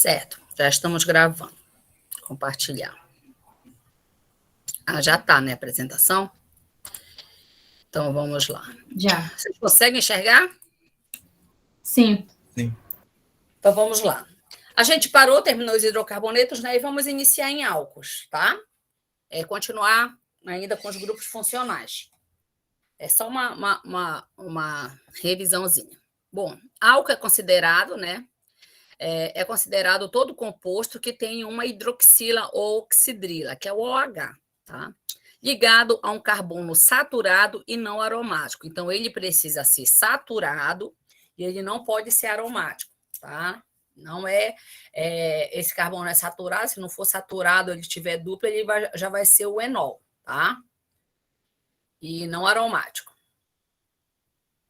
Certo, já estamos gravando. Compartilhar. Já está, né, a apresentação? Então, vamos lá. Já. Vocês conseguem enxergar? Sim. Sim. Então, vamos lá. A gente parou, terminou os hidrocarbonetos, né, e vamos iniciar em álcools, tá? Continuar ainda com os grupos funcionais. É só uma revisãozinha. Bom, álcool é considerado, né? É considerado todo composto que tem uma hidroxila ou oxidrila, que é o OH, tá? Ligado a um carbono saturado e não aromático. Então, ele precisa ser saturado e ele não pode ser aromático, tá? Não esse carbono é saturado, se não for saturado, ele tiver duplo, ele já vai ser o enol, tá? E não aromático.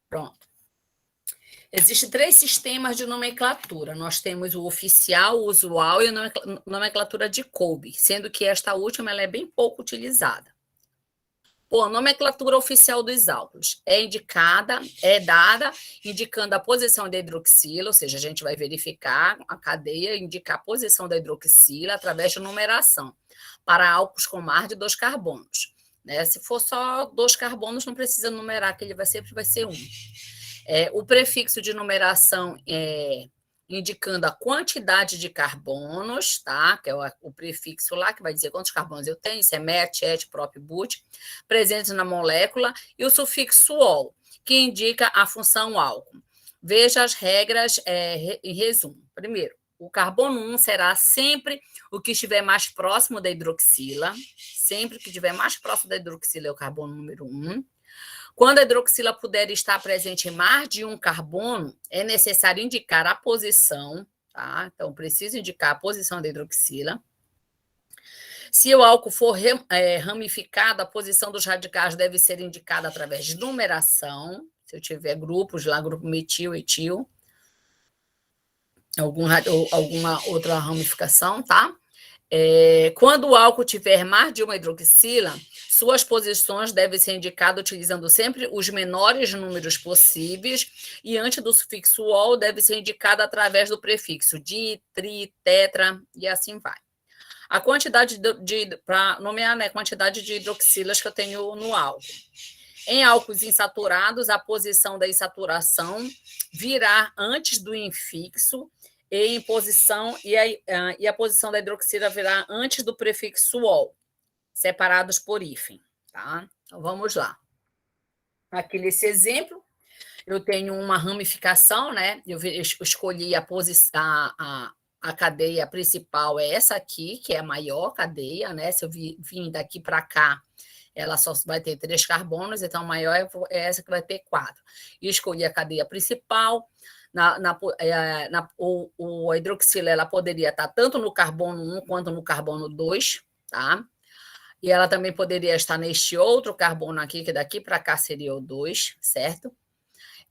Pronto. Existem 3 sistemas de nomenclatura. Nós temos o oficial, o usual e a nomenclatura de Kolbe, sendo que esta última ela é bem pouco utilizada. Bom, a nomenclatura oficial dos álcools é dada indicando a posição da hidroxila, ou seja, a gente vai verificar a cadeia, indicar a posição da hidroxila através de numeração, para álcools com mais de 2 carbonos. Né? Se for só 2 carbonos, não precisa numerar, que ele sempre vai ser 1. O prefixo de numeração indicando a quantidade de carbonos, tá? Que é o prefixo lá, que vai dizer quantos carbonos eu tenho, isso é met, et, prop, but, presentes na molécula, e o sufixo ol, que indica a função álcool. Veja as regras em resumo. Primeiro, o carbono 1 será sempre o que estiver mais próximo da hidroxila, sempre que estiver mais próximo da hidroxila é o carbono número 1. Quando a hidroxila puder estar presente em mais de um carbono, é necessário indicar a posição, tá? Então, preciso indicar a posição da hidroxila. Se o álcool for ramificado, a posição dos radicais deve ser indicada através de numeração. Se eu tiver grupos lá, grupo metil, etil, alguma outra ramificação, tá? Quando o álcool tiver mais de uma hidroxila, suas posições devem ser indicadas utilizando sempre os menores números possíveis e antes do sufixo ol deve ser indicado através do prefixo di, tri, tetra e assim vai. A quantidade para nomear, né, a quantidade de hidroxilas que eu tenho no álcool. Em álcools insaturados, a posição da insaturação virá antes do infixo e a posição da hidroxila virá antes do prefixo ol, separados por hífen, tá? Então, vamos lá. Aqui nesse exemplo, eu tenho uma ramificação, né? Eu escolhi a cadeia principal, é essa aqui, que é a maior cadeia, né? Se eu vim daqui para cá, ela só vai ter 3 carbonos, então a maior é essa que vai ter 4. E escolhi a cadeia principal. A hidroxila ela poderia estar tanto no carbono 1 quanto no carbono 2, tá? E ela também poderia estar neste outro carbono aqui, que daqui para cá seria o 2, certo?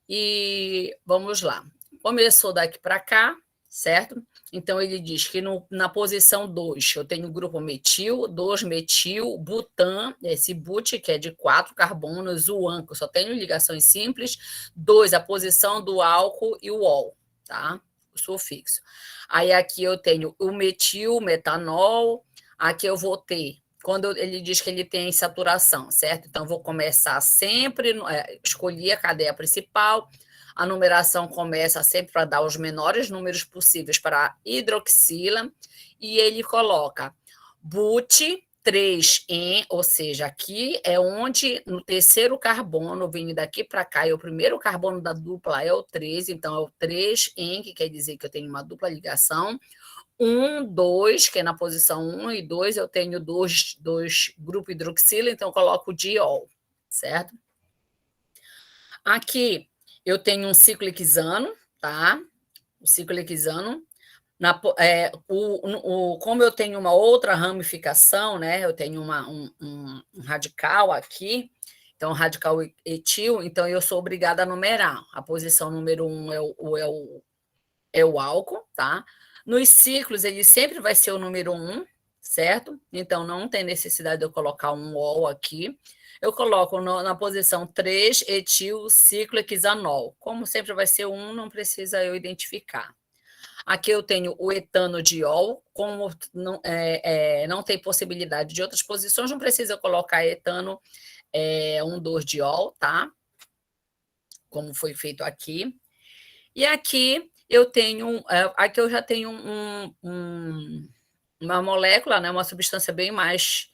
E vamos lá. Começou daqui para cá, certo? Então, ele diz que na posição 2, eu tenho o grupo metil, 2-metil, butan, esse but, que é de 4 carbonos, o an, que eu só tenho ligações simples, 2, a posição do álcool e o ol, tá? O sufixo. Aí, aqui eu tenho o metil, metanol, aqui eu vou ter, quando ele diz que ele tem saturação, certo? Então, vou começar sempre, escolher a cadeia principal. A numeração começa sempre para dar os menores números possíveis para a hidroxila, e ele coloca but 3-en, ou seja, aqui é onde no terceiro carbono, vindo daqui para cá, e o primeiro carbono da dupla é o 3, então é o 3-en, que quer dizer que eu tenho uma dupla ligação. 1, 2, que é na posição 1 e 2, eu tenho dois grupos hidroxila, então eu coloco diol, certo? Aqui eu tenho um ciclo hexano, tá? O ciclo hexano. Como eu tenho uma outra ramificação, né? Eu tenho um radical aqui, então radical etil, então eu sou obrigada a numerar. A posição número 1 é o álcool, tá? Nos ciclos, ele sempre vai ser o número 1, certo? Então, não tem necessidade de eu colocar um ol aqui. Eu coloco na posição 3, etil ciclo hexanol. Como sempre vai ser 1, não precisa eu identificar. Aqui eu tenho o etanodiol, como não tem possibilidade de outras posições, não precisa colocar etano 1,2-diol, tá? Como foi feito aqui. E aqui eu tenho, aqui eu já tenho uma molécula, né, uma substância bem mais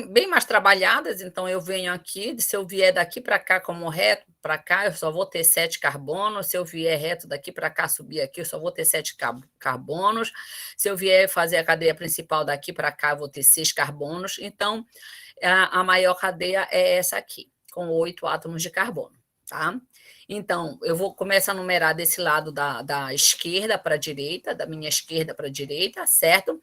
bem mais trabalhadas, então eu venho aqui, se eu vier daqui para cá como reto para cá, eu só vou ter 7 carbonos, se eu vier reto daqui para cá, subir aqui, eu só vou ter 7 carbonos, se eu vier fazer a cadeia principal daqui para cá, eu vou ter 6 carbonos, então a maior cadeia é essa aqui, com 8 átomos de carbono, tá? Então, eu vou começar a numerar desse lado da esquerda para a direita, da minha esquerda para a direita, certo?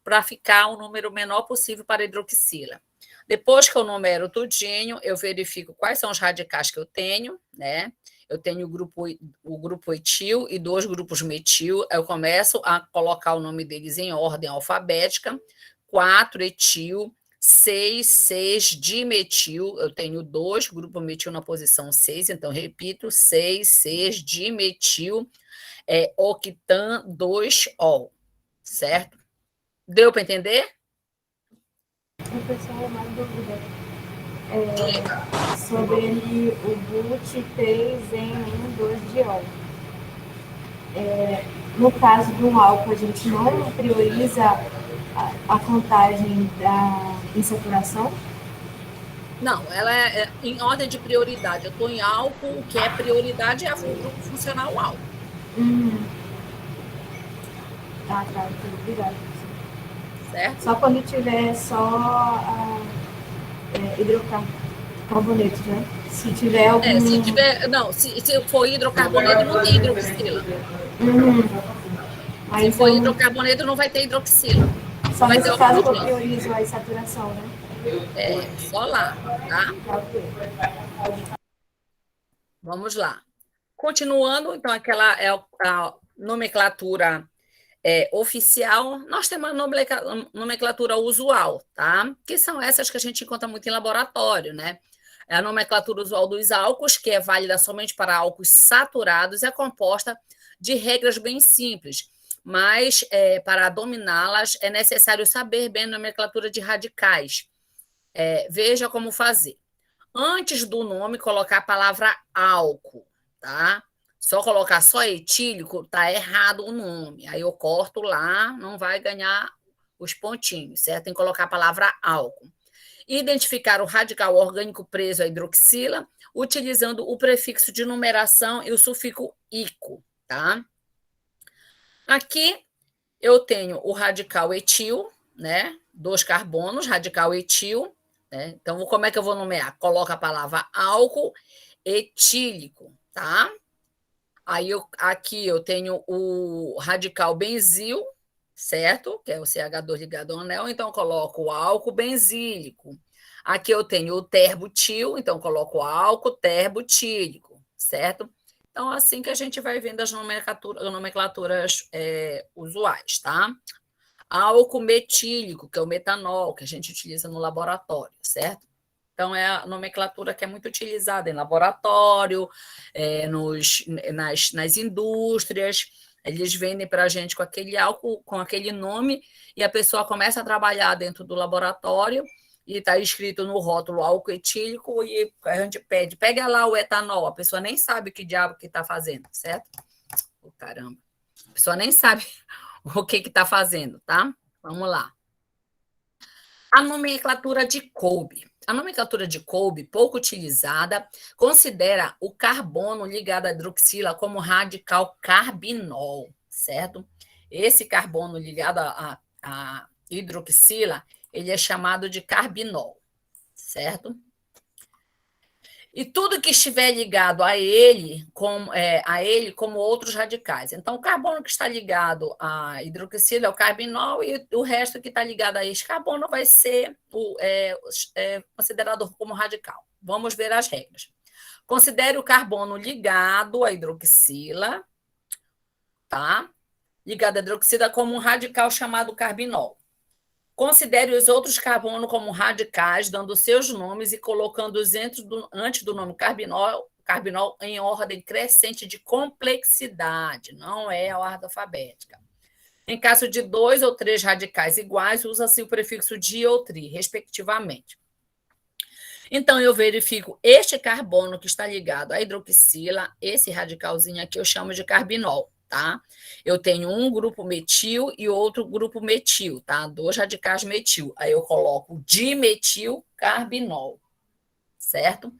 Para ficar o número menor possível para a hidroxila. Depois que eu numero tudinho, eu verifico quais são os radicais que eu tenho, né? Eu tenho o grupo etil e 2 grupos metil. Eu começo a colocar o nome deles em ordem alfabética. 4 etil, 6 dimetil. Eu tenho 2 grupos metil na posição 6, então repito, 6 dimetil, octan 2-ol, certo? Deu para entender? Professor, uma dúvida. Diga. Sobre o but 3 em 1,2-diol. No caso do álcool, a gente não prioriza a contagem da insaturação? Não, ela é em ordem de prioridade. Eu estou em álcool, o que é prioridade é o grupo funcional álcool. Tá, obrigada. Certo? Só quando tiver só hidrocarboneto, né? Se tiver algum... se for hidrocarboneto, não tem hidroxila. Se for hidrocarboneto, não vai ter hidroxila. Só nesse caso que eu priorizo a saturação, né? Só lá, tá? Vamos lá. Continuando, então, aquela é a nomenclatura oficial. Nós temos a nomenclatura usual, tá? Que são essas que a gente encontra muito em laboratório, né? É a nomenclatura usual dos álcools, que é válida somente para álcools saturados, é composta de regras bem simples, mas para dominá-las é necessário saber bem a nomenclatura de radicais. Veja como fazer. Antes do nome, colocar a palavra álcool, tá? Só colocar só etílico, tá errado o nome. Aí eu corto lá, não vai ganhar os pontinhos, certo? Tem que colocar a palavra álcool. Identificar o radical orgânico preso à hidroxila, utilizando o prefixo de numeração e o sufixo ico, tá? Aqui eu tenho o radical etil, né? 2 carbonos, radical etil. Então, como é que eu vou nomear? Coloca a palavra álcool etílico, tá? Aí, aqui eu tenho o radical benzil, certo? Que é o CH2 ligado ao anel, então eu coloco o álcool benzílico. Aqui eu tenho o terbutil, então eu coloco o álcool terbutílico, certo? Então, assim que a gente vai vendo as nomenclaturas usuais, tá? Álcool metílico, que é o metanol, que a gente utiliza no laboratório, certo? Então, é a nomenclatura que é muito utilizada em laboratório, nas indústrias. Eles vendem para a gente com aquele álcool, com aquele nome, e a pessoa começa a trabalhar dentro do laboratório, e está escrito no rótulo álcool etílico, e a gente pede, pega lá o etanol, a pessoa nem sabe que diabo que está fazendo, certo? Caramba, a pessoa nem sabe o que está fazendo, tá? Vamos lá. A nomenclatura de Kolbe. A nomenclatura de Kolbe, pouco utilizada, considera o carbono ligado à hidroxila como radical carbinol, certo? Esse carbono ligado à hidroxila, ele é chamado de carbinol, certo? E tudo que estiver ligado a ele, como outros radicais. Então, o carbono que está ligado à hidroxila é o carbinol, e o resto que está ligado a esse carbono vai ser considerado como radical. Vamos ver as regras. Considere o carbono ligado à hidroxila, tá? Ligado à hidroxila como um radical chamado carbinol. Considere os outros carbonos como radicais, dando seus nomes e colocando-os antes do nome carbinol carbinol em ordem crescente de complexidade, não é a ordem alfabética. Em caso de 2 ou 3 radicais iguais, usa-se o prefixo di ou tri, respectivamente. Então, eu verifico este carbono que está ligado à hidroxila, esse radicalzinho aqui eu chamo de carbinol, tá? Eu tenho um grupo metil e outro grupo metil, tá? 2 radicais metil. Aí eu coloco dimetilcarbinol, certo?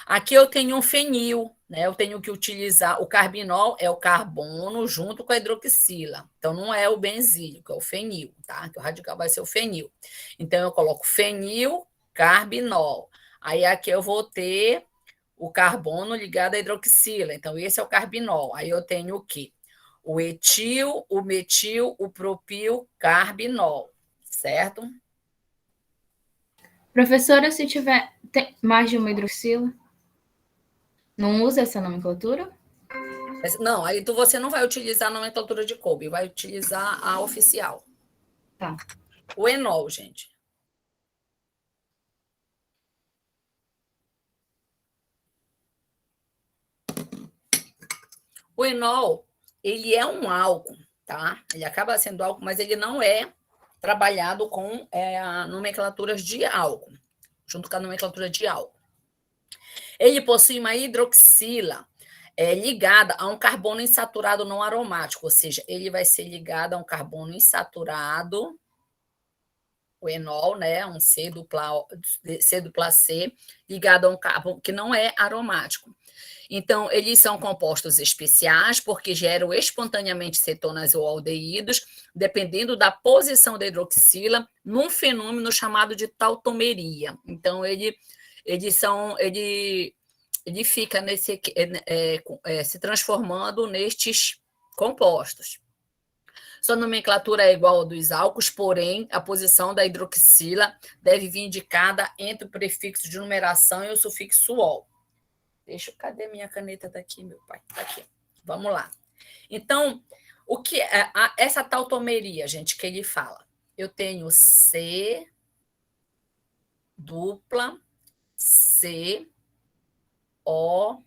Aqui eu tenho um fenil, né? Eu tenho que utilizar o carbinol, é o carbono junto com a hidroxila. Então, não é o benzílico, é o fenil, tá? Que o radical vai ser o fenil. Então, eu coloco fenilcarbinol. Aí aqui eu vou ter o carbono ligado à hidroxila. Então, esse é o carbinol. Aí eu tenho o quê? O etil, o metil, o propil, carbinol, certo? Professora, se tiver mais de uma hidroxila, não usa essa nomenclatura? Não, aí você não vai utilizar a nomenclatura de Kolbe, vai utilizar a oficial. Tá. O enol, gente. O enol, ele é um álcool, tá? Ele acaba sendo álcool, mas ele não é trabalhado com nomenclaturas de álcool, junto com a nomenclatura de álcool. Ele possui uma hidroxila ligada a um carbono insaturado não aromático, ou seja, ele vai ser ligado a um carbono insaturado, o enol, né, um C dupla C, ligado a um carbono que não é aromático. Então, eles são compostos especiais porque geram espontaneamente cetonas ou aldeídos, dependendo da posição da hidroxila, num fenômeno chamado de tautomeria. Então, ele fica se transformando nestes compostos. Sua nomenclatura é igual ao dos álcools, porém, a posição da hidroxila deve vir indicada entre o prefixo de numeração e o sufixo -ol. Cadê minha caneta daqui, meu pai? Tá aqui. Vamos lá. Então, o que é essa tautomeria, gente, que ele fala? Eu tenho C dupla C O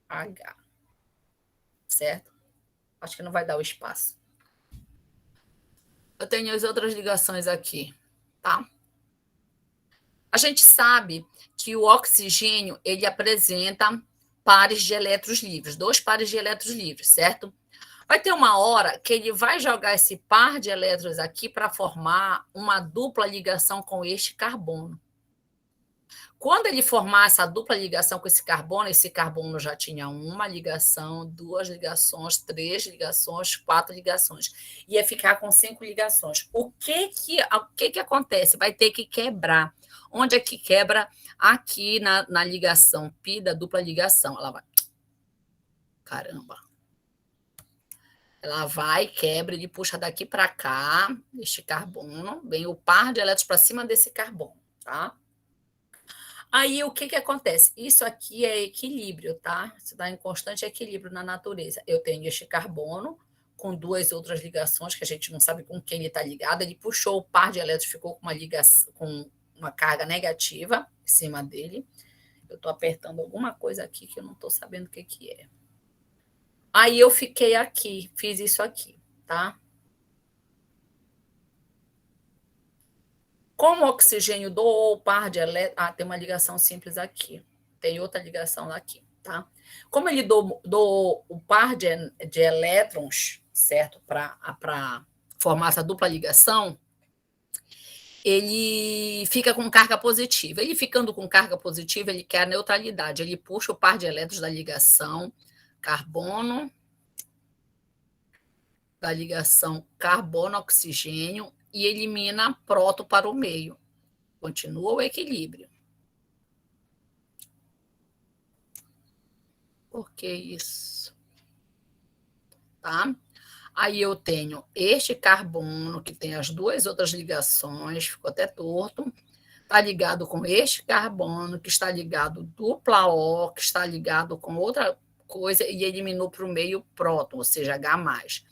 H. Certo? Acho que não vai dar o espaço. Eu tenho as outras ligações aqui, tá? A gente sabe que o oxigênio ele apresenta pares de elétrons livres, 2 pares de elétrons livres, certo? Vai ter uma hora que ele vai jogar esse par de elétrons aqui para formar uma dupla ligação com este carbono. Quando ele formar essa dupla ligação com esse carbono já tinha uma ligação, 2 ligações, 3 ligações, 4 ligações. Ia ficar com 5 ligações. O que acontece? Vai ter que quebrar. Onde é que quebra? Aqui na ligação pi da dupla ligação. Ela vai. Caramba. Ela vai, quebra, ele puxa daqui para cá, este carbono, vem o par de elétrons para cima desse carbono, tá? Aí, o que acontece? Isso aqui é equilíbrio, tá? Isso dá em constante equilíbrio na natureza. Eu tenho este carbono com 2 outras ligações, que a gente não sabe com quem ele está ligado. Ele puxou o par de elétrons, ficou com uma ligação, com uma carga negativa em cima dele. Eu estou apertando alguma coisa aqui que eu não estou sabendo o que é. Aí, eu fiquei aqui, fiz isso aqui, tá? Como o oxigênio doou o par de elétrons... tem uma ligação simples aqui. Tem outra ligação aqui, tá? Como ele doou o par de elétrons, certo? Para formar essa dupla ligação, ele fica com carga positiva. Ele ficando com carga positiva, ele quer a neutralidade. Ele puxa o par de elétrons da ligação carbono, da ligação carbono-oxigênio, e elimina próton para o meio. Continua o equilíbrio. Por que isso? Tá? Aí eu tenho este carbono, que tem as 2 outras ligações, ficou até torto, está ligado com este carbono, que está ligado dupla O, que está ligado com outra coisa, e eliminou para o meio próton, ou seja, H+.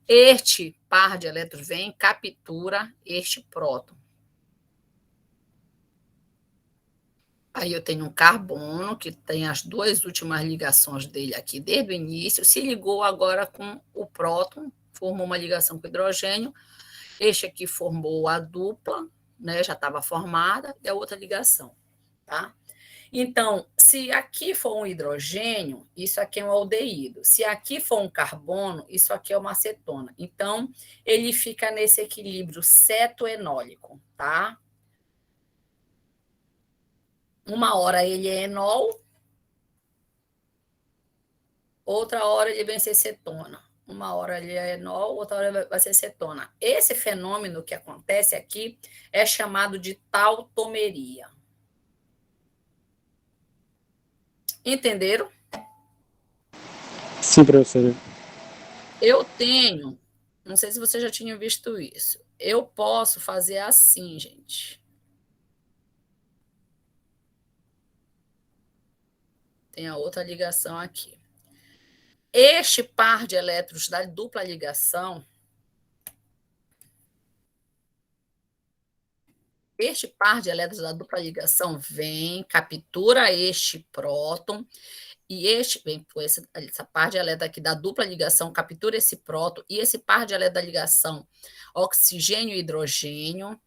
Este par de elétrons vem e captura este próton. Aí eu tenho um carbono, que tem as duas últimas ligações dele aqui desde o início, se ligou agora com o próton, formou uma ligação com o hidrogênio, este aqui formou a dupla, né, já estava formada, e a outra ligação, tá? Então, se aqui for um hidrogênio, isso aqui é um aldeído. Se aqui for um carbono, isso aqui é uma acetona. Então, ele fica nesse equilíbrio cetoenólico, tá? Uma hora ele é enol, outra hora ele vem ser cetona. Uma hora ele é enol, outra hora vai ser cetona. Esse fenômeno que acontece aqui é chamado de tautomeria. Entenderam? Sim, professora. Eu tenho, não sei se você já tinha visto isso, eu posso fazer assim, gente. Tem a outra ligação aqui. Este par de elétrons da dupla ligação, vem, captura este próton, e este vem com essa par de elétrons aqui da dupla ligação, captura esse próton, e esse par de elétrons da ligação oxigênio e hidrogênio,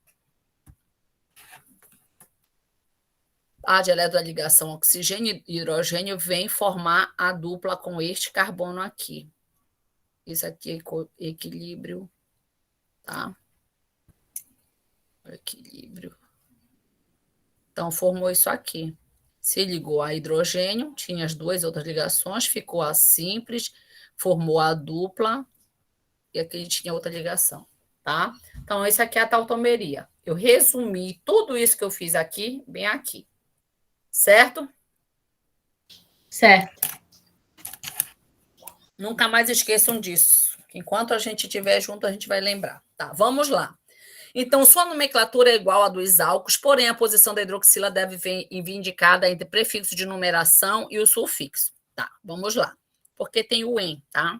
par de elétrons da ligação oxigênio e hidrogênio vem formar a dupla com este carbono aqui. Isso aqui é equilíbrio, tá? Equilíbrio. Então, formou isso aqui. Se ligou a hidrogênio, tinha as duas outras ligações, ficou a simples, formou a dupla, e aqui tinha outra ligação, tá? Então, isso aqui é a tautomeria. Eu resumi tudo isso que eu fiz aqui, bem aqui. Certo? Certo. Nunca mais esqueçam disso. Enquanto a gente estiver junto, a gente vai lembrar. Tá, vamos lá. Então, sua nomenclatura é igual à dos álcools, porém a posição da hidroxila deve vir indicada entre prefixo de numeração e o sufixo. Tá, vamos lá. Porque tem o "em", tá?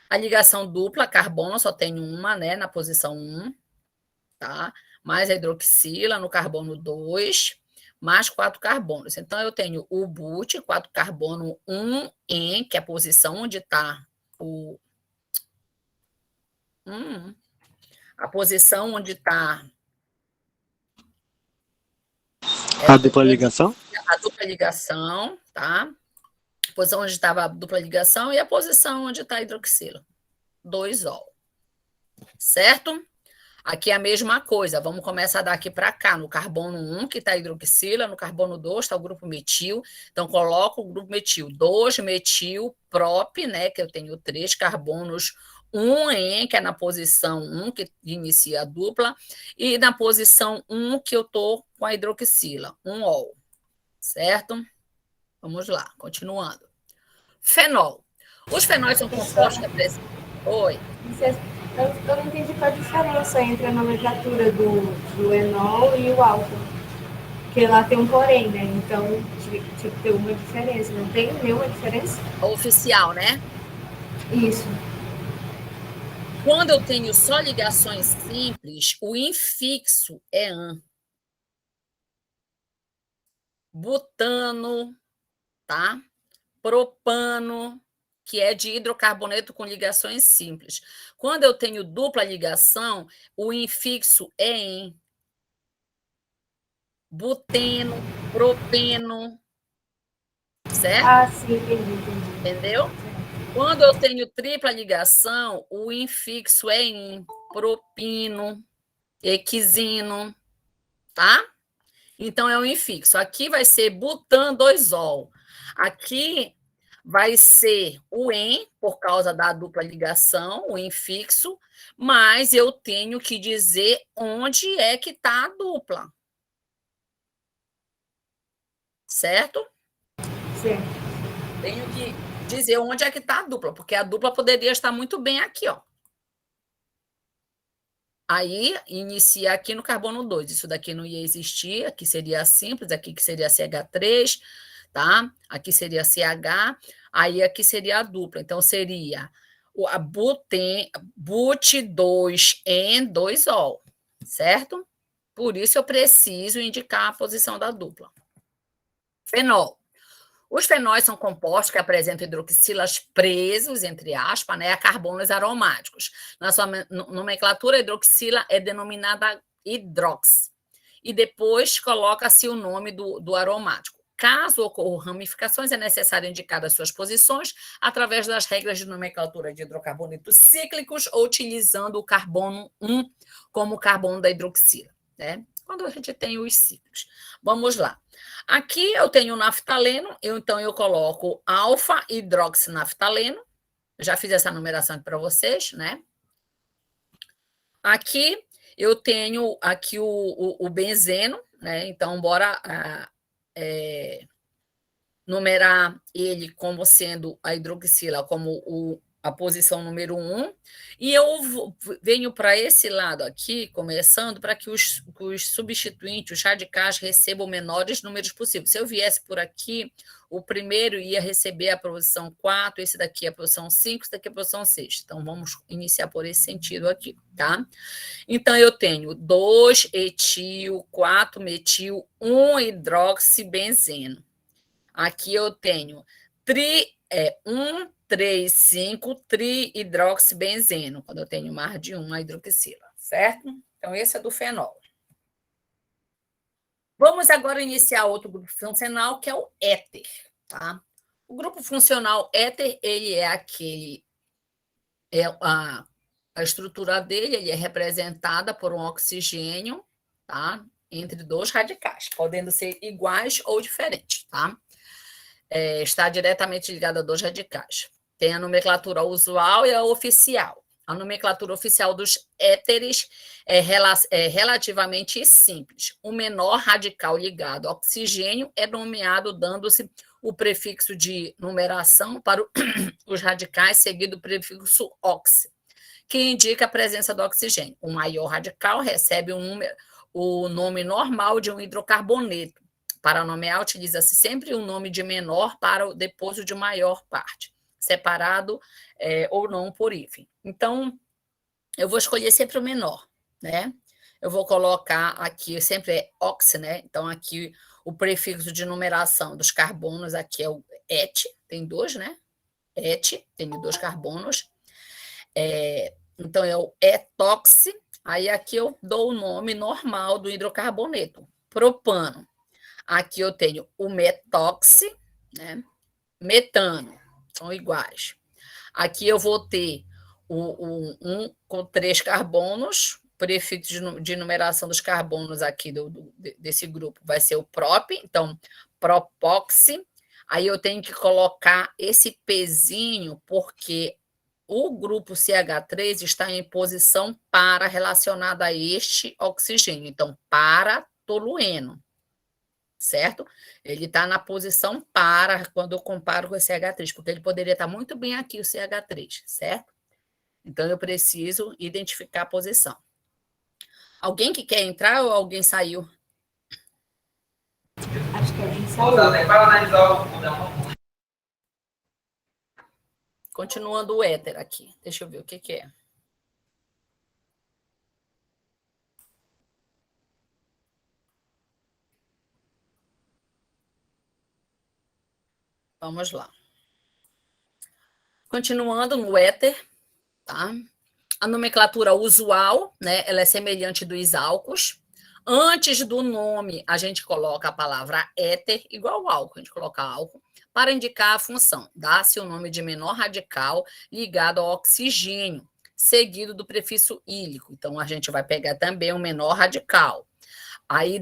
A ligação dupla, carbono, só tem uma, né, na posição 1, tá? Mais a hidroxila no carbono 2, mais 4 carbonos. Então, eu tenho o but, 4 carbono, 1 em, que é a posição onde está o... a posição onde está... A dupla ligação? A dupla ligação, tá? A posição onde estava a dupla ligação e a posição onde está a hidroxila. 2-ol. Certo? Aqui é a mesma coisa. Vamos começar daqui para cá. No carbono 1, que está a hidroxila, no carbono 2 está o grupo metil. Então, coloco o grupo metil. 2-metil prop, né? Que eu tenho 3 carbonos, 1 em, que é na posição 1, que inicia a dupla, e na posição 1, que eu estou com a hidroxila, 1-ol. Certo? Vamos lá, continuando. Fenol. Os fenóis são compostos que apresentam... Oi. Eu não entendi qual a diferença entre a nomenclatura do enol e o álcool. Porque lá tem um porém, né? Então, tinha que ter uma diferença. Não tem nenhuma diferença? Oficial, né? Isso. Quando eu tenho só ligações simples, o infixo é an. Butano, tá? Propano, que é de hidrocarboneto com ligações simples. Quando eu tenho dupla ligação, o infixo é em. Buteno, propeno, certo? Ah, sim, entendi. Entendeu? Quando eu tenho tripla ligação, o infixo é em propino, equisino, tá? Então, é o infixo. Aqui vai ser butan 2-ol. Aqui vai ser o em, por causa da dupla ligação, o infixo, mas eu tenho que dizer onde é que está a dupla. Certo? Certo. Tenho que dizer onde é que está a dupla, porque a dupla poderia estar muito bem aqui, ó. Aí, inicia aqui no carbono 2. Isso daqui não ia existir, aqui seria simples, aqui que seria CH3, tá? Aqui seria CH, aí aqui seria a dupla. Então, seria a but2 em 2-ol, certo? Por isso, eu preciso indicar a posição da dupla. Fenol. Os fenóis são compostos que apresentam hidroxilas presos, entre aspas, né, a carbonos aromáticos. Na sua nomenclatura, a hidroxila é denominada hidrox. E depois coloca-se o nome do aromático. Caso ocorram ramificações, é necessário indicar as suas posições através das regras de nomenclatura de hidrocarbonetos cíclicos ou utilizando o carbono 1 como carbono da hidroxila, né? Quando a gente tem os ciclos. Vamos lá. Aqui eu tenho o naftaleno, então eu coloco alfa-hidroxinaftaleno. Já fiz essa numeração aqui para vocês, né? Aqui eu tenho aqui o benzeno, né? Então, bora numerar ele como sendo a hidroxila como a posição número 1, e eu venho para esse lado aqui, começando, para que os substituintes, os radicais, recebam menores números possíveis. Se eu viesse por aqui, o primeiro ia receber a posição 4, esse daqui é a posição 5, esse daqui é a posição 6. Então, vamos iniciar por esse sentido aqui, tá? Então, eu tenho 2-etil, 4-metil, 1-hidroxibenzeno. Aqui eu tenho 1,3,5 tri-hidroxibenzeno, quando eu tenho mais de uma hidroxila, certo? Então, esse é do fenol. Vamos agora iniciar outro grupo funcional, que é o éter, tá? O grupo funcional éter, ele é aquele... a estrutura dele, ele é representada por um oxigênio, tá? Entre dois radicais, podendo ser iguais ou diferentes, tá? Está diretamente ligada a dois radicais. Tem a nomenclatura usual e a oficial. A nomenclatura oficial dos éteres é relativamente simples. O menor radical ligado ao oxigênio é nomeado dando-se o prefixo de numeração para os radicais, seguido do prefixo ox, que indica a presença do oxigênio. O maior radical recebe o nome normal de um hidrocarboneto. Para nomear, utiliza-se sempre um nome de menor para o depois de maior parte, separado ou não por hífen. Então, eu vou escolher sempre o menor, né? Eu vou colocar aqui, sempre é ox, né? Então, aqui o prefixo de numeração dos carbonos, aqui é o et, tem dois, né? Et, tem dois carbonos. Então, é o etox, aí aqui eu dou o nome normal do hidrocarboneto, propano. Aqui eu tenho o metox, né? Metano, são iguais. Aqui eu vou ter um com 3 carbonos, prefixo de numeração dos carbonos aqui desse grupo vai ser o prop, então propoxi. Aí eu tenho que colocar esse pezinho, porque o grupo CH3 está em posição para relacionada a este oxigênio, então para tolueno. Certo? Ele está na posição para quando eu comparo com o CH3, porque ele poderia estar muito bem aqui, o CH3, certo? Então, eu preciso identificar a posição. Alguém que quer entrar ou alguém saiu? Acho que alguém saiu. Continuando o éter aqui. Deixa eu ver o que é. Vamos lá. Continuando no éter, tá? A nomenclatura usual, né? Ela é semelhante dos álcools. Antes do nome, a gente coloca a palavra éter, igual ao álcool, a gente coloca álcool, para indicar a função. Dá-se o nome de menor radical ligado ao oxigênio, seguido do prefixo ílico. Então, a gente vai pegar também o menor radical. Aí,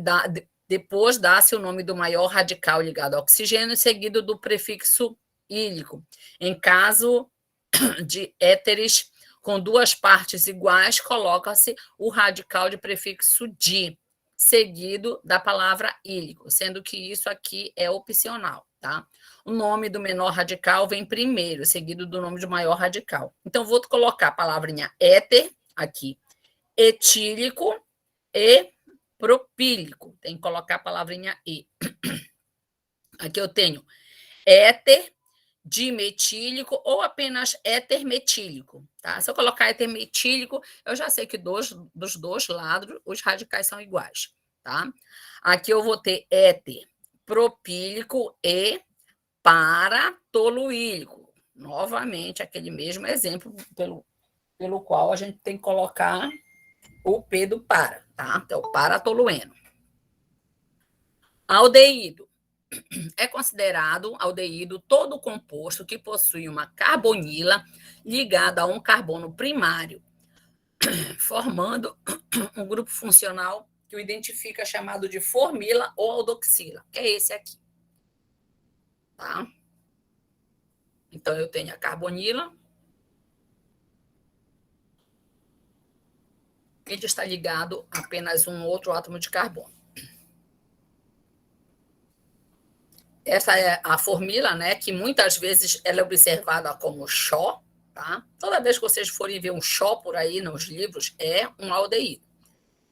depois, dá-se o nome do maior radical ligado ao oxigênio, seguido do prefixo ílico. Em caso de éteres com duas partes iguais, coloca-se o radical de prefixo di, seguido da palavra ílico, sendo que isso aqui é opcional, tá? O nome do menor radical vem primeiro, seguido do nome do maior radical. Então, vou colocar a palavrinha éter aqui, etílico e propílico. Tem que colocar a palavrinha e. Aqui eu tenho éter dimetílico ou apenas éter metílico, tá? Se eu colocar éter metílico, eu já sei que dos dois lados os radicais são iguais, tá? Aqui eu vou ter éter propílico e paratoluílico. Novamente, aquele mesmo exemplo pelo qual a gente tem que colocar o P do para, tá? Então, paratolueno. Aldeído. É considerado aldeído todo composto que possui uma carbonila ligada a um carbono primário, formando um grupo funcional que o identifica chamado de formila ou aldoxila, que é esse aqui. Tá? Então, eu tenho a carbonila, ele está ligado a apenas um outro átomo de carbono. Essa é a formila, né, que muitas vezes ela é observada como Xó, tá? Toda vez que vocês forem ver um Xó por aí nos livros, é um aldeído.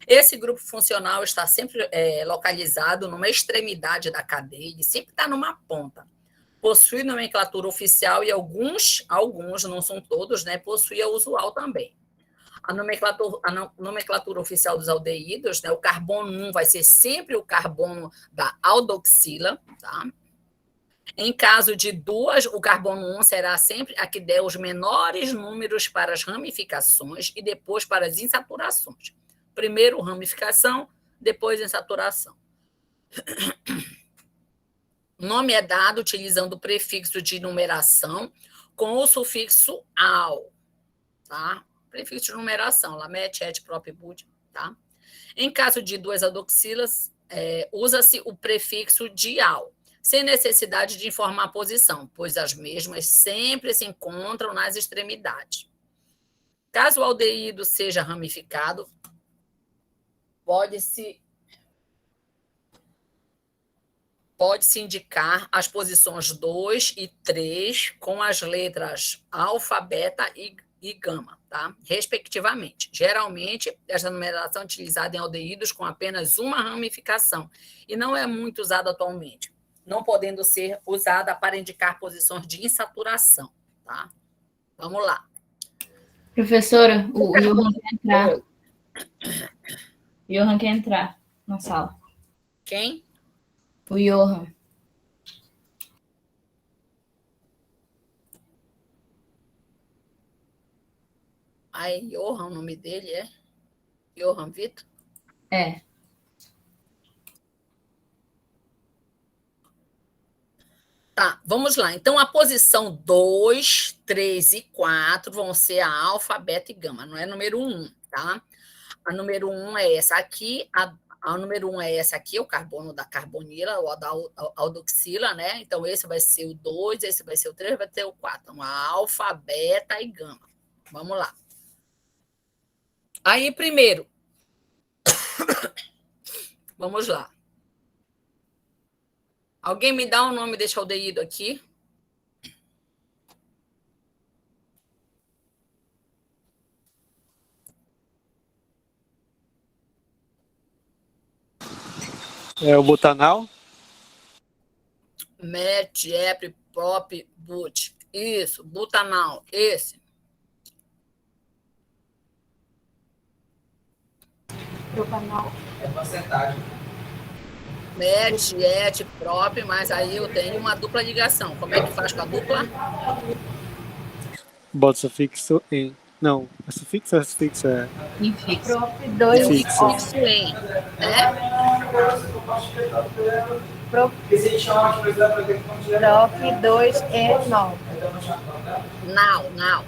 Esse grupo funcional está sempre localizado numa extremidade da cadeia, e sempre está numa ponta. Possui nomenclatura oficial e alguns, não são todos, né, possui a usual também. A nomenclatura oficial dos aldeídos, né, o carbono 1 vai ser sempre o carbono da aldoxila, tá? Em caso de duas, o carbono 1 será sempre a que der os menores números para as ramificações e depois para as insaturações. Primeiro ramificação, depois insaturação. O nome é dado utilizando o prefixo de numeração com o sufixo -al, tá? Prefixo de numeração, lamet, et, prop, bud, tá? Em caso de duas aldoxilas, usa-se o prefixo -al, sem necessidade de informar a posição, pois as mesmas sempre se encontram nas extremidades. Caso o aldeído seja ramificado, pode-se indicar as posições 2 e 3 com as letras alfa, beta e gama, tá? Respectivamente. Geralmente, esta numeração é utilizada em aldeídos com apenas uma ramificação e não é muito usada atualmente, não podendo ser usada para indicar posições de insaturação, tá? Vamos lá. Professora, o Johan quer entrar. O Johan quer entrar na sala. Quem? O Johan. Aí, Johan, o nome dele é? Johan Vitor? É. Tá, vamos lá. Então, a posição 2, 3 e 4 vão ser a alfa, beta e gama, não é número 1, tá? A número 1 é essa aqui, a número 1 é essa aqui, o carbono da carbonila, ou da aldoxila, né? Então, esse vai ser o 2, esse vai ser o 3, vai ter o 4. Então, a alfa, beta e gama. Vamos lá. Aí, primeiro, vamos lá. Alguém me dá o nome desse aldeído aqui? É o butanal? Met, ep, prop, but. Isso, butanal, esse. Propanol. É porcentagem. Met, et, prop, mas aí eu tenho uma dupla ligação. Como é que faz com a dupla? Bota sufixo em. Não, é sufixo ou é sufixo? É Infixo. Prop 2 Fixo. Fixo em, né? Prop 2 e 9. Now.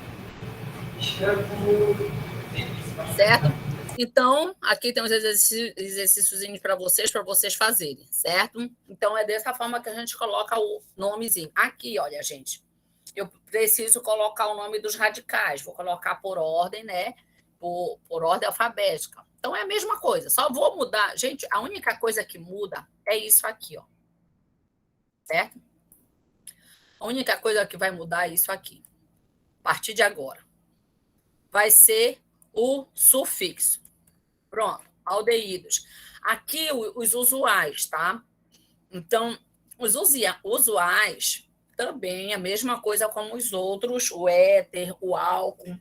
Certo? Então, aqui tem uns exercícios para vocês fazerem, certo? Então, é dessa forma que a gente coloca o nomezinho. Aqui, olha, gente, eu preciso colocar o nome dos radicais, vou colocar por ordem, né? Por ordem alfabética. Então, é a mesma coisa, só vou mudar. Gente, a única coisa que muda é isso aqui, ó. Certo? A única coisa que vai mudar é isso aqui. A partir de agora. Vai ser o sufixo. Pronto, aldeídos. Aqui, os usuais, tá? Então, os usuais também a mesma coisa como os outros, o éter, o álcool.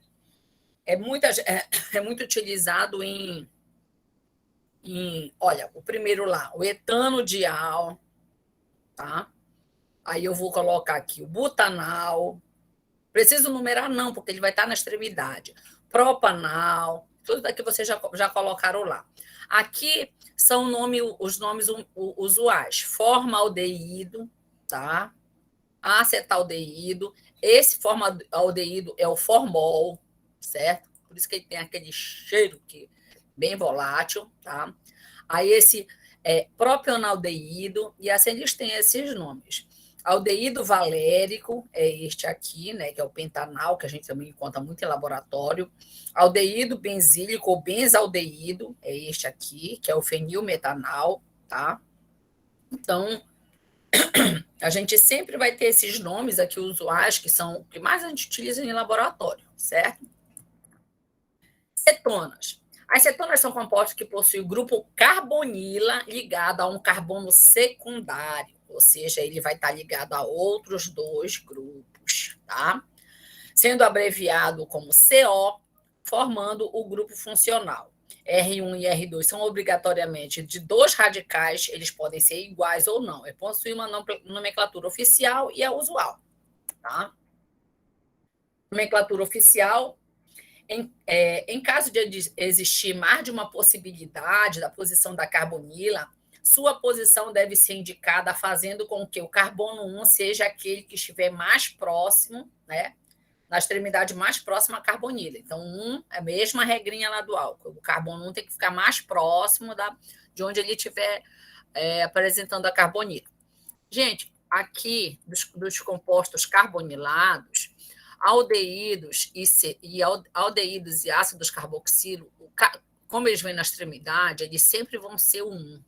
É muito utilizado olha, o primeiro lá, o etanodial, tá? Aí eu vou colocar aqui o butanal. Preciso numerar? Não, porque ele vai estar na extremidade. Propanal, tudo daqui vocês já colocaram lá. Aqui são os nomes usuais. Formaldeído, tá? Acetaldeído. Esse formaldeído é o formol, certo? Por isso que ele tem aquele cheiro que bem volátil, tá? Aí esse é propionaldeído, e assim eles têm esses nomes. Aldeído valérico é este aqui, né, que é o pentanal, que a gente também encontra muito em laboratório. Aldeído benzílico ou benzaldeído é este aqui, que é o fenilmetanal, tá? Então, a gente sempre vai ter esses nomes aqui usuais, que são o que mais a gente utiliza em laboratório, certo? Cetonas. As cetonas são compostos que possuem o grupo carbonila ligado a um carbono secundário, ou seja, ele vai estar ligado a outros dois grupos, tá? Sendo abreviado como CO, formando o grupo funcional. R1 e R2 são obrigatoriamente de 2 radicais, eles podem ser iguais ou não. Possui uma nomenclatura oficial e a usual, tá? Nomenclatura oficial. Em caso de existir mais de uma possibilidade da posição da carbonila, sua posição deve ser indicada fazendo com que o carbono 1 seja aquele que estiver mais próximo, né, na extremidade mais próxima à carbonila. Então, 1 é a mesma regrinha lá do álcool. O carbono 1 tem que ficar mais próximo de onde ele estiver apresentando a carbonila. Gente, aqui, dos compostos carbonilados, aldeídos aldeídos e ácidos carboxílicos, como eles vêm na extremidade, eles sempre vão ser o 1,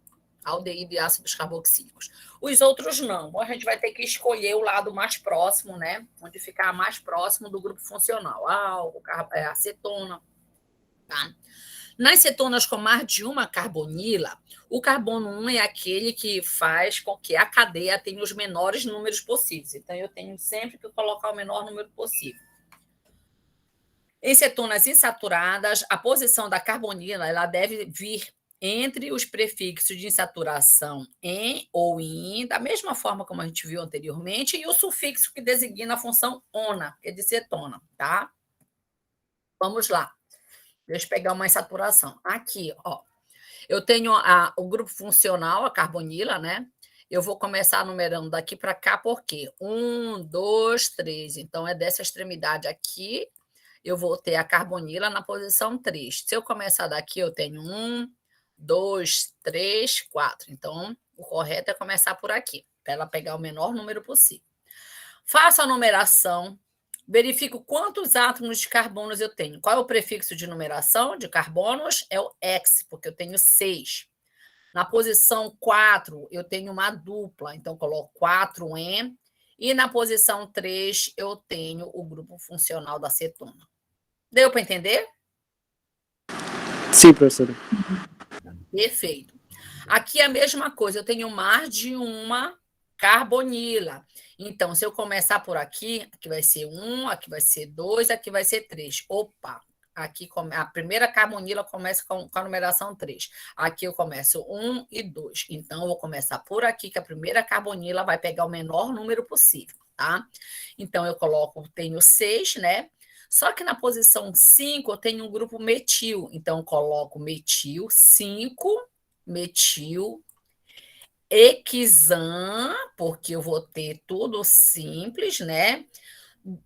aldeído e ácidos carboxílicos. Os outros não. A gente vai ter que escolher o lado mais próximo, né? Onde ficar mais próximo do grupo funcional. Álcool, acetona. Tá? Nas cetonas com mais de uma carbonila, o carbono 1 é aquele que faz com que a cadeia tenha os menores números possíveis. Então, eu tenho sempre que colocar o menor número possível. Em cetonas insaturadas, a posição da carbonila ela deve vir entre os prefixos de insaturação em ou in, da mesma forma como a gente viu anteriormente, e o sufixo que designa a função ona, que é de cetona, tá? Vamos lá. Deixa eu pegar uma insaturação. Aqui, ó. Eu tenho o grupo funcional, a carbonila, né? Eu vou começar numerando daqui para cá, por quê? 1, 2, 3. Então, é dessa extremidade aqui, eu vou ter a carbonila na posição 3. Se eu começar daqui, eu tenho 1, 2, 3, 4. Então, o correto é começar por aqui, para ela pegar o menor número possível. Faço a numeração. Verifico quantos átomos de carbonos eu tenho. Qual é o prefixo de numeração de carbonos? É o X, porque eu tenho 6. Na posição 4, eu tenho uma dupla, então coloco 4N. E na posição 3, eu tenho o grupo funcional da cetona. Deu para entender? Sim, professora. Perfeito. Aqui é a mesma coisa, eu tenho mais de uma carbonila. Então, se eu começar por aqui, aqui vai ser 1, aqui vai ser 2, aqui vai ser 3. Opa, aqui a primeira carbonila começa com a numeração 3. Aqui eu começo 1 e 2. Então, eu vou começar por aqui, que a primeira carbonila vai pegar o menor número possível, tá? Então, eu tenho 6, né? Só que na posição 5 eu tenho um grupo metil. Então, eu coloco metil, 5, metil, hexan, porque eu vou ter tudo simples, né?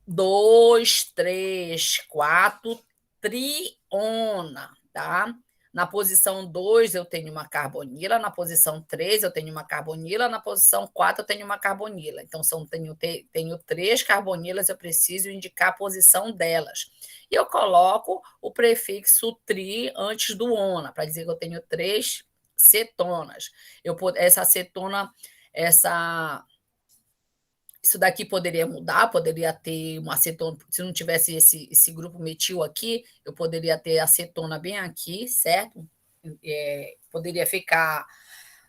2, 3, 4, triona, tá? Na posição 2 eu tenho uma carbonila, na posição 3 eu tenho uma carbonila, na posição 4 eu tenho uma carbonila. Então, tenho 3 carbonilas, eu preciso indicar a posição delas. E eu coloco o prefixo tri antes do ona, para dizer que eu tenho 3 cetonas. Essa cetona, isso daqui poderia mudar, poderia ter uma acetona, se não tivesse esse grupo metil aqui, eu poderia ter acetona bem aqui, certo? Poderia ficar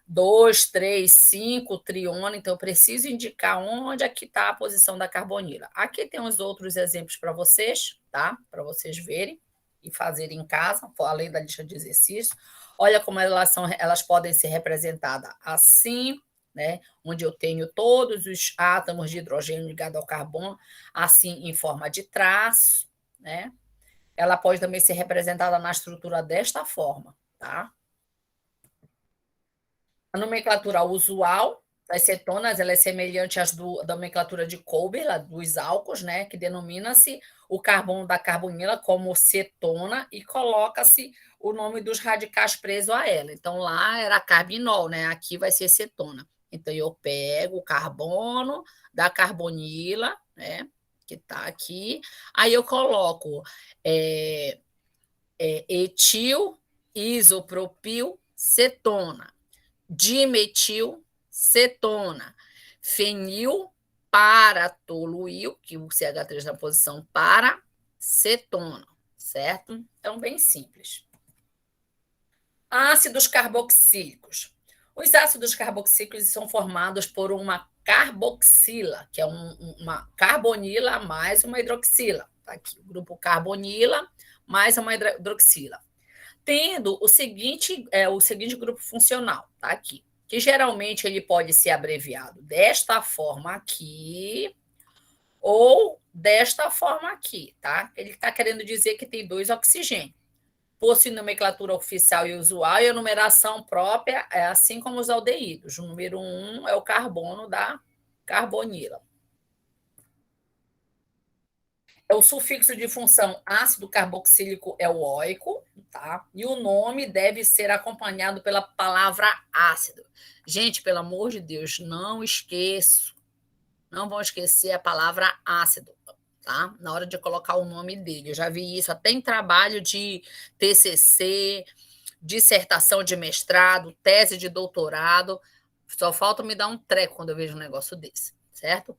2, 3, 5 triona, então eu preciso indicar onde é que está a posição da carbonila. Aqui tem uns outros exemplos para vocês, tá? Para vocês verem e fazerem em casa, além da lista de exercícios. Olha como elas podem ser representadas assim, né? Onde eu tenho todos os átomos de hidrogênio ligados ao carbono, assim, em forma de traço, né? Ela pode também ser representada na estrutura desta forma, tá? A nomenclatura usual das cetonas, ela é semelhante da nomenclatura de Kolber, dos álcools, né? Que denomina-se o carbono da carbonila como cetona e coloca-se o nome dos radicais presos a ela. Então, lá era carbinol, né? Aqui vai ser cetona. Então, eu pego o carbono da carbonila, né? Que está aqui. Aí eu coloco etil, isopropil, cetona, dimetil, cetona, fenil, paratoluil, que o CH3 na posição para, cetona, certo? Então, bem simples. Ácidos carboxílicos. Os ácidos carboxílicos são formados por uma carboxila, que é uma carbonila mais uma hidroxila. Tá aqui, o grupo carbonila mais uma hidroxila. Tendo o seguinte grupo funcional, tá aqui, que geralmente ele pode ser abreviado desta forma aqui ou desta forma aqui, tá? Ele está querendo dizer que tem 2 oxigênios. Possui nomenclatura oficial e usual, e a numeração própria é assim como os aldeídos. O número 1 é o carbono da carbonila. O sufixo de função ácido carboxílico é o óico, tá? E o nome deve ser acompanhado pela palavra ácido. Gente, pelo amor de Deus, não vão esquecer a palavra ácido, tá? Na hora de colocar o nome dele. Eu já vi isso até em trabalho de TCC, dissertação de mestrado, tese de doutorado. Só falta me dar um treco quando eu vejo um negócio desse, certo?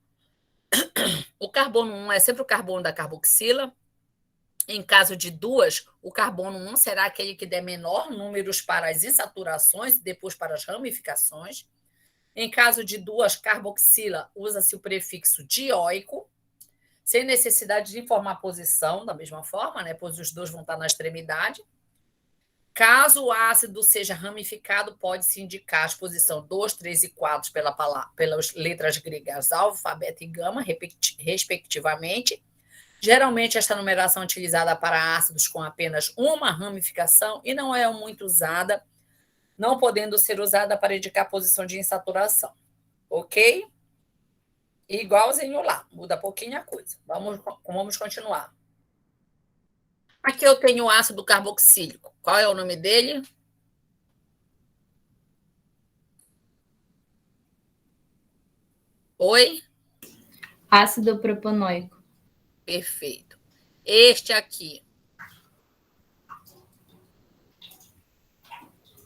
O carbono 1 é sempre o carbono da carboxila. Em caso de 2, o carbono 1 será aquele que der menor números para as insaturações e depois para as ramificações. Em caso de 2 carboxila, usa-se o prefixo dioico, sem necessidade de informar a posição, da mesma forma, né? Pois os 2 vão estar na extremidade. Caso o ácido seja ramificado, pode-se indicar as posições 2, 3 e 4 pelas letras gregas alfa, beta e gama, respectivamente. Geralmente, esta numeração é utilizada para ácidos com apenas uma ramificação e não é muito usada, não podendo ser usada para indicar a posição de insaturação. Ok? Igualzinho lá, muda pouquinho a coisa. Vamos continuar. Aqui eu tenho o ácido carboxílico. Qual é o nome dele? Oi? Ácido propanóico. Perfeito. Este aqui.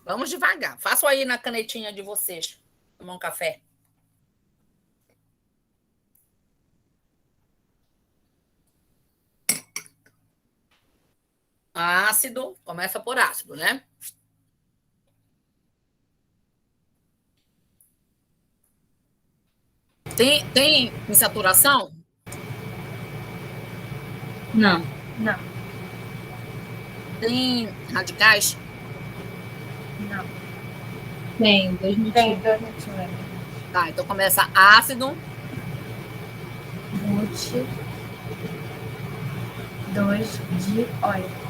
Vamos devagar. Façam aí na canetinha de vocês. Tomar um café. Ácido, começa por ácido, né? Tem insaturação? Não. Não, Tem radicais? não. Tem 2 metil. Tem 2 metiletos. Tá, então começa ácido. But 2 dioico.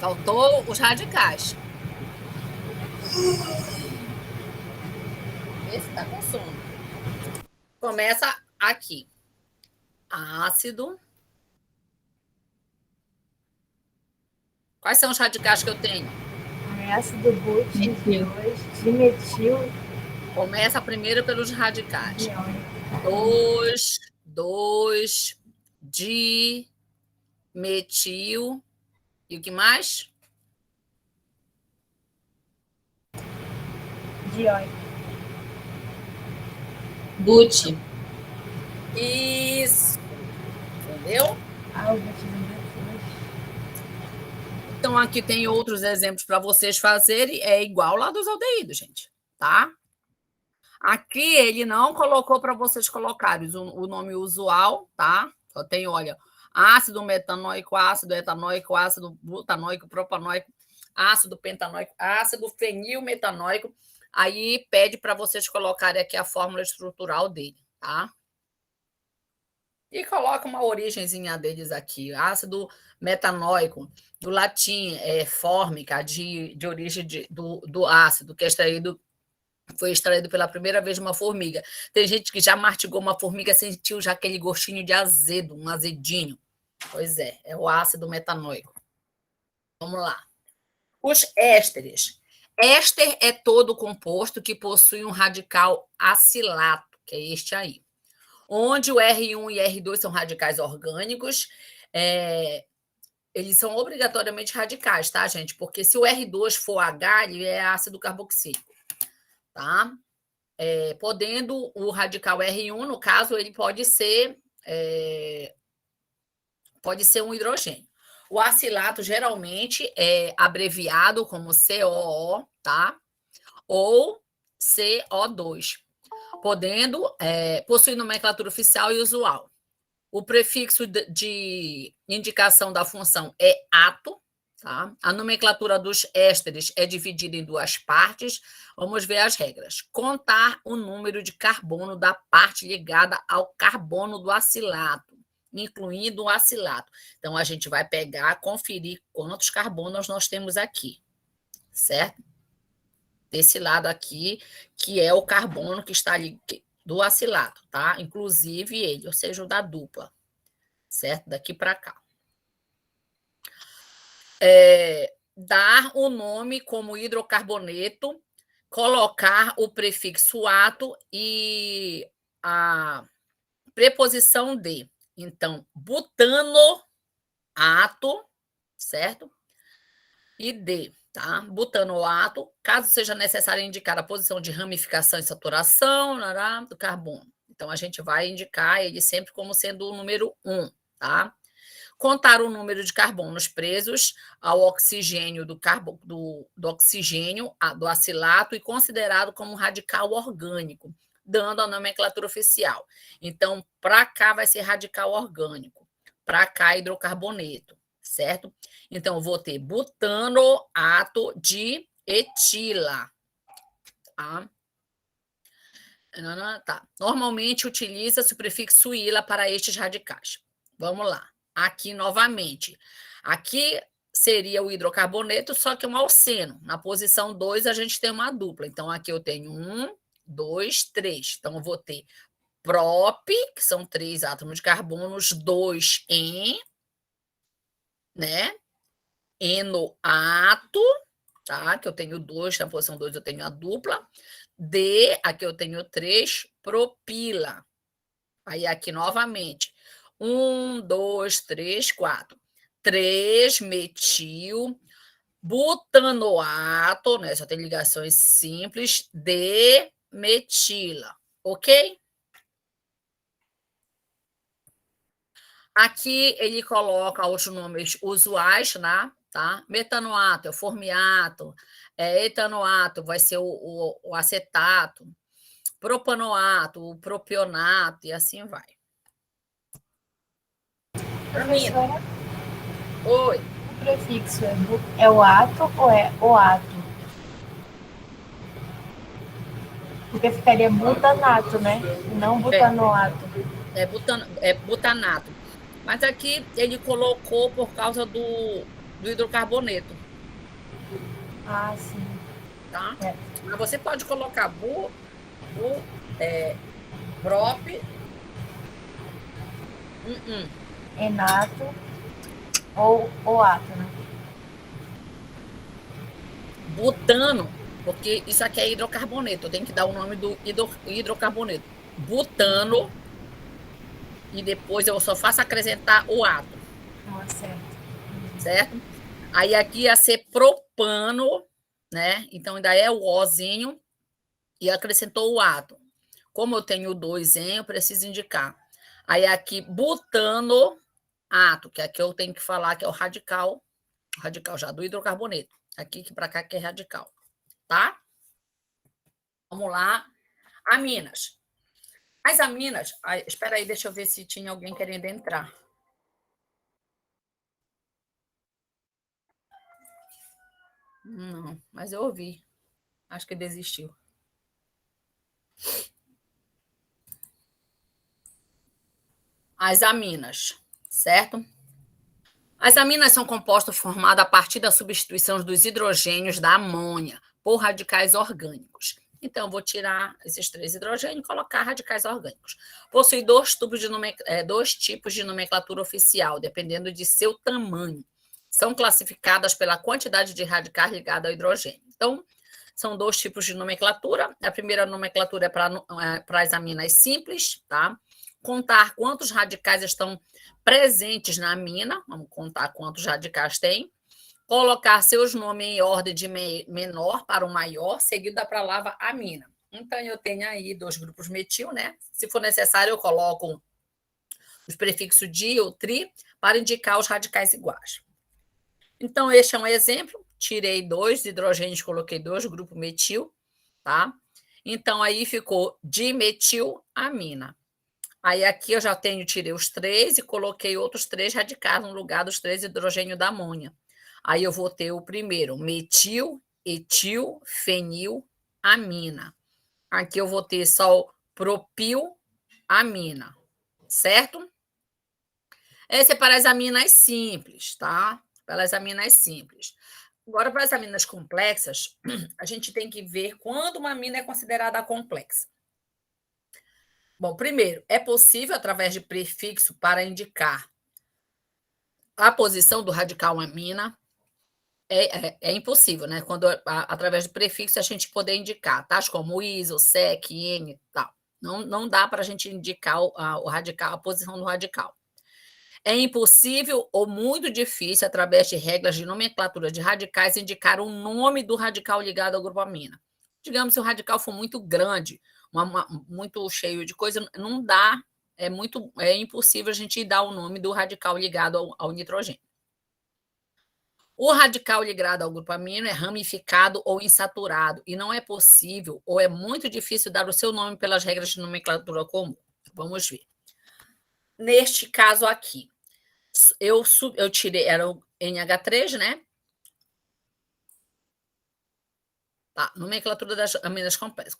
Faltou os radicais. Esse tá com sono. Começa aqui. Ácido. Quais são os radicais que eu tenho? Ácido but Metil. 2 dimetil Começa primeiro pelos radicais. dioico. 2 dimetil. E o que mais? Dioico. But. Isso. Entendeu? O but dimetil. Então, aqui tem outros exemplos para vocês fazerem. É igual lá dos aldeídos, gente. Tá? Aqui ele não colocou para vocês colocarem o nome usual, tá? Só tem, olha, ácido metanóico, ácido etanóico, ácido butanóico, propanóico. ácido pentanóico, ácido fenilmetanóico. Aí pede para vocês colocarem aqui a fórmula estrutural dele, tá? E coloca uma origenzinha deles aqui. Ácido metanóico, do latim, fórmica, de origem do ácido, que foi extraído pela primeira vez de uma formiga. Tem gente que já mastigou uma formiga, sentiu já aquele gostinho de azedo, um azedinho. Pois é o ácido metanóico. Vamos lá. Os ésteres. Éster é todo composto que possui um radical acilato, que é este aí. Onde o R1 e R2 são radicais orgânicos, eles são obrigatoriamente radicais, tá, gente? Porque se o R2 for H, ele é ácido carboxílico, tá? Podendo o radical R1, no caso, ele pode ser um hidrogênio. O acilato geralmente é abreviado como COO, tá? Ou CO2, possui nomenclatura oficial e usual. O prefixo de indicação da função é ato, tá? A nomenclatura dos ésteres é dividida em duas partes. Vamos ver as regras. Contar o número de carbono da parte ligada ao carbono do acilato, incluindo o acilato. Então, a gente vai pegar, conferir quantos carbonos nós temos aqui, certo? Desse lado aqui, que é o carbono que está ali do acilato, tá? Inclusive ele, ou seja, o da dupla, certo? Daqui para cá. Dar o nome como hidrocarboneto, colocar o prefixo ato e a preposição de. Então, butanoato, certo? E de, tá? Butanoato, caso seja necessário indicar a posição de ramificação e saturação do carbono. Então, a gente vai indicar ele sempre como sendo o número 1, tá? Contar o número de carbonos presos ao oxigênio do oxigênio, do acilato, e considerado como um radical orgânico, dando a nomenclatura oficial. Então, para cá vai ser radical orgânico, para cá hidrocarboneto, certo? Então, eu vou ter butanoato de etila. Tá? Normalmente, utiliza-se o prefixo ila para estes radicais. Vamos lá. Aqui, novamente. Aqui seria o hidrocarboneto, só que é um alceno. Na posição 2, a gente tem uma dupla. Então, aqui eu tenho 1, 2, 3. Então, eu vou ter prop, que são 3 átomos de carbono, os 2 em, né? Enoato, tá? Que eu tenho 2, na posição 2 eu tenho a dupla. D, aqui eu tenho 3, propila. Aí, aqui, novamente. 1, 2, 3, 4. 3 metil, butanoato, né? Só tem ligações simples, de metila, ok? Aqui ele coloca os nomes usuais, né? Tá? Metanoato, formiato, etanoato, vai ser o acetato, propanoato, o propionato, e assim vai. Professora, Oi. o prefixo é o ato ou é o ato? Porque ficaria butanato, né? Não butanoato. É butanato. Mas aqui ele colocou por causa do hidrocarboneto. Ah, sim. Tá? Mas você pode colocar prop, Enato ou oato, né? butano, porque isso aqui é hidrocarboneto. Eu tenho que dar o nome do hidrocarboneto. Butano, e depois eu só faço acrescentar o ato. Ah, certo. Certo? Aí aqui ia ser propano, né? Então ainda é o ozinho, e acrescentou o ato. Como eu tenho 2 em, eu preciso indicar. Aí aqui, butanoato, que aqui eu tenho que falar que é o radical já do hidrocarboneto. Aqui para cá que é radical, tá? Vamos lá. Aminas. As aminas... espera aí, deixa eu ver se tinha alguém querendo entrar. Não, mas eu ouvi. Acho que desistiu. As aminas, certo? As aminas são compostos formados a partir da substituição dos hidrogênios da amônia por radicais orgânicos. Então, eu vou tirar esses 3 hidrogênios e colocar radicais orgânicos. Possui dois tipos de nomenclatura oficial, dependendo de seu tamanho. São classificadas pela quantidade de radicais ligada ao hidrogênio. Então, são 2 tipos de nomenclatura. A primeira nomenclatura é para as aminas simples, tá? Contar quantos radicais estão presentes na amina, vamos contar quantos radicais tem, colocar seus nomes em ordem de menor para o maior, seguido da palavra amina. Então, eu tenho aí 2 grupos metil, né? Se for necessário, eu coloco os prefixos di ou tri para indicar os radicais iguais. Então, este é um exemplo. Tirei 2 hidrogênios, coloquei 2 grupos metil, tá? Então, aí ficou dimetilamina. Aí aqui eu já tirei os 3 e coloquei outros 3 radicais no lugar dos 3 hidrogênios da amônia. Aí eu vou ter o primeiro, metil, etil, fenil, amina. Aqui eu vou ter só o propilamina, certo? Essa é para as aminas simples, tá? Para as aminas simples. Agora, para as aminas complexas, a gente tem que ver quando uma amina é considerada complexa. Bom, primeiro, é possível, através de prefixo, para indicar a posição do radical amina. É impossível, né? Quando, através de prefixo, a gente poder indicar, tais como iso, sec, n e tal. Não dá para a gente indicar o radical, a posição do radical. É impossível ou muito difícil, através de regras de nomenclatura de radicais, indicar o nome do radical ligado ao grupo amina. Digamos, se o radical for muito grande, muito cheio de coisa, não dá, é impossível a gente dar o nome do radical ligado ao nitrogênio. O radical ligado ao grupo amino é ramificado ou insaturado, e não é possível ou é muito difícil dar o seu nome pelas regras de nomenclatura comum. Vamos ver. Neste caso aqui, eu tirei, era o NH3, né? Tá, nomenclatura das aminas complexas.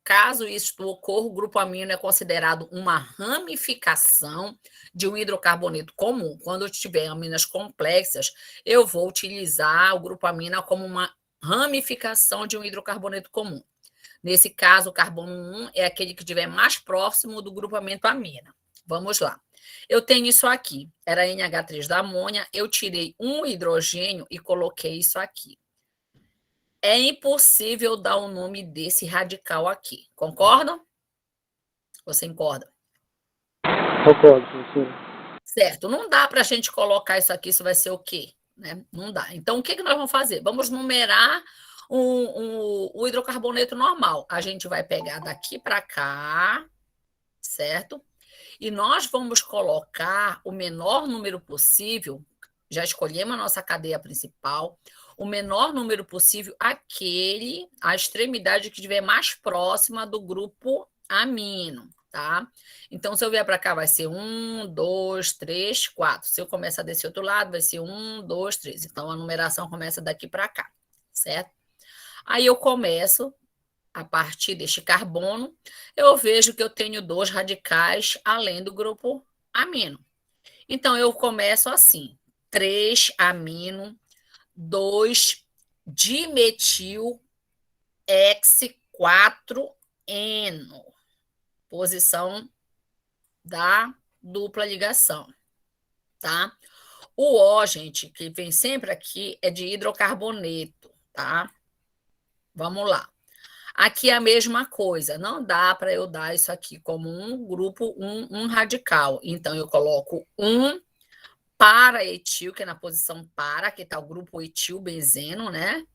Caso isto ocorra, o grupo amino é considerado uma ramificação de um hidrocarboneto comum. Quando eu tiver aminas complexas, eu vou utilizar o grupo amina como uma ramificação de um hidrocarboneto comum. Nesse caso, o carbono 1 é aquele que estiver mais próximo do grupamento amina. Vamos lá. Eu tenho isso aqui, era NH3 da amônia, eu tirei um hidrogênio e coloquei isso aqui. É impossível dar o nome desse radical aqui. Concordam? Você concorda? Concordo, professora. Certo. Não dá para a gente colocar isso aqui, isso vai ser o quê? Né? Não dá. Então, o que nós vamos fazer? Vamos numerar o hidrocarboneto normal. A gente vai pegar daqui para cá, certo? E nós vamos colocar o menor número possível, já escolhemos a nossa cadeia principal, o menor número possível, a extremidade que estiver mais próxima do grupo amino, tá? Então, se eu vier para cá, vai ser 1, 2, 3, 4. Se eu começar desse outro lado, vai ser 1, 2, 3. Então, a numeração começa daqui para cá, certo? Aí eu começo, a partir deste carbono, eu vejo que eu tenho 2 radicais além do grupo amino. Então, eu começo assim, 3 amino, 2 dimetil X4N, posição da dupla ligação, tá? O O, gente, que vem sempre aqui, é de hidrocarboneto, tá? Vamos lá. Aqui é a mesma coisa, não dá para eu dar isso aqui como um grupo, um radical. Então, eu coloco um para etil, que é na posição para, que está o grupo etilbenzeno, né?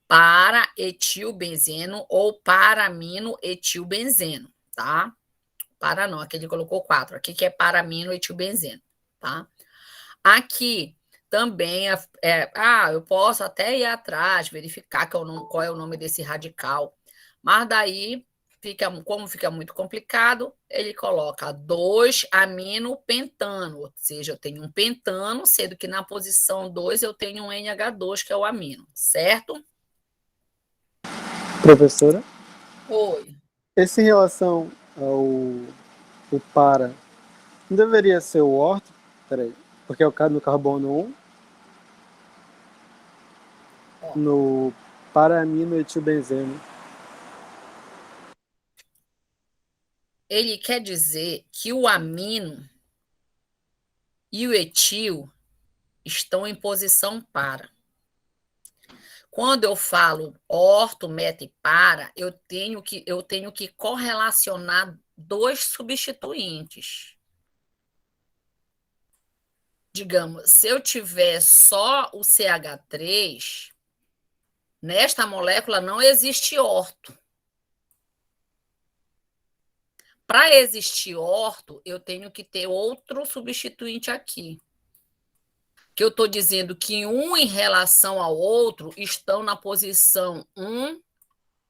Para etilbenzeno ou para-amino etilbenzeno, tá? Para não, aqui ele colocou 4, aqui que é para-amino etilbenzeno, tá? Aqui também eu posso até ir atrás, verificar qual é o nome desse radical, mas daí como fica muito complicado, ele coloca 2-aminopentano, ou seja, eu tenho um pentano, sendo que na posição 2 eu tenho um NH2, que é o amino, certo? Professora, Oi. esse em relação o para, não deveria ser o orto? Peraí, porque é o no carbono 1, no para-aminoetilbenzeno. Ele quer dizer que o amino e o etil estão em posição para. Quando eu falo orto, meta e para, eu tenho que correlacionar dois substituintes. Digamos, se eu tiver só o CH3, nesta molécula não existe orto. Para existir orto, eu tenho que ter outro substituinte aqui. Que eu estou dizendo que um em relação ao outro estão na posição 1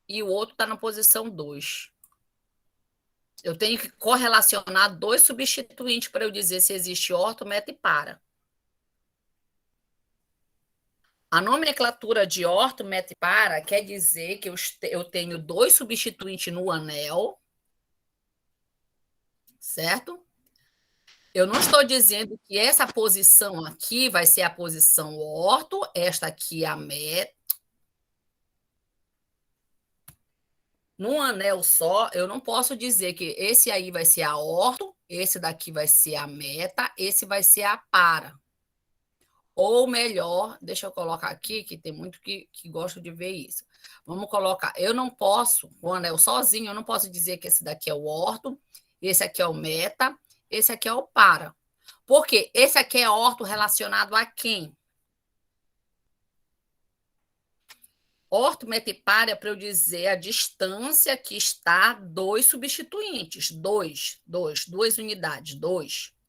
e o outro está na posição 2. Eu tenho que correlacionar dois substituintes para eu dizer se existe orto, meta e para. A nomenclatura de orto, meta e para quer dizer que eu tenho dois substituintes no anel, certo? Eu não estou dizendo que essa posição aqui vai ser a posição orto, esta aqui é a meta. Num anel só, eu não posso dizer que esse aí vai ser a orto, esse daqui vai ser a meta, esse vai ser a para. Ou melhor, deixa eu colocar aqui, que tem muito que gosta de ver isso. Vamos colocar, eu não posso, o anel sozinho, eu não posso dizer que esse daqui é o orto, esse aqui é o meta, esse aqui é o para. Por quê? Esse aqui é orto relacionado a quem? Orto, meta e para é para eu dizer a distância que está dois substituintes. Duas unidades,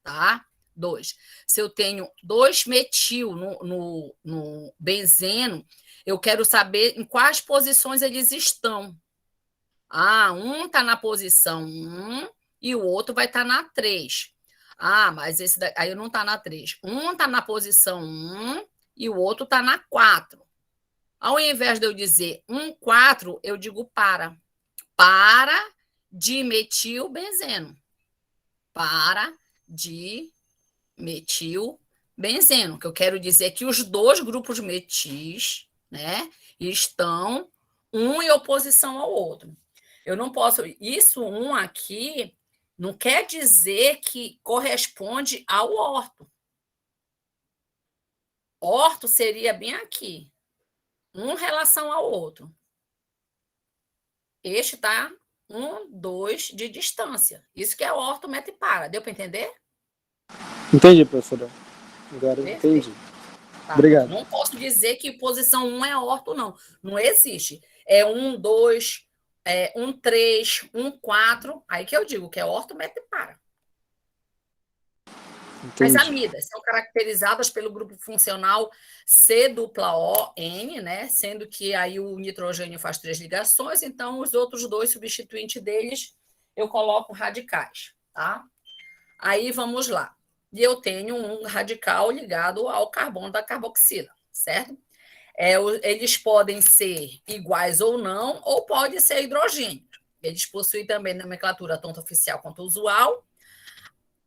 tá? 2. Se eu tenho 2 metil no benzeno, eu quero saber em quais posições eles estão. Um está na posição 1 e o outro vai estar na 3. Mas esse aí não está na 3. Um está na posição 1 e o outro está na 4. Ao invés de eu dizer 1,4, eu digo para. Para dimetilbenzeno. Para dimetilbenzeno. Que eu quero dizer que os dois grupos metis, né, estão um em oposição ao outro. Eu não posso... Isso um aqui não quer dizer que corresponde ao orto. Orto seria bem aqui. Um em relação ao outro. Este está 1, 2 de distância. Isso que é orto, meta e para. Deu para entender? Entendi, professora. Agora Perfeito. entendi. Tá. Obrigado. Não posso dizer que posição 1 é orto, não. Não existe. É 1, 2, 1, 3, 1, 4. Aí que eu digo que é orto, meta e para. Entendi. As amidas são caracterizadas pelo grupo funcional C-O-N, né? Sendo que aí o nitrogênio faz 3 ligações, então os outros 2 substituintes deles eu coloco radicais, tá? Aí vamos lá. E eu tenho um radical ligado ao carbono da carboxila, certo? Eles podem ser iguais ou não, ou pode ser hidrogênio. Eles possuem também nomenclatura tanto oficial quanto usual.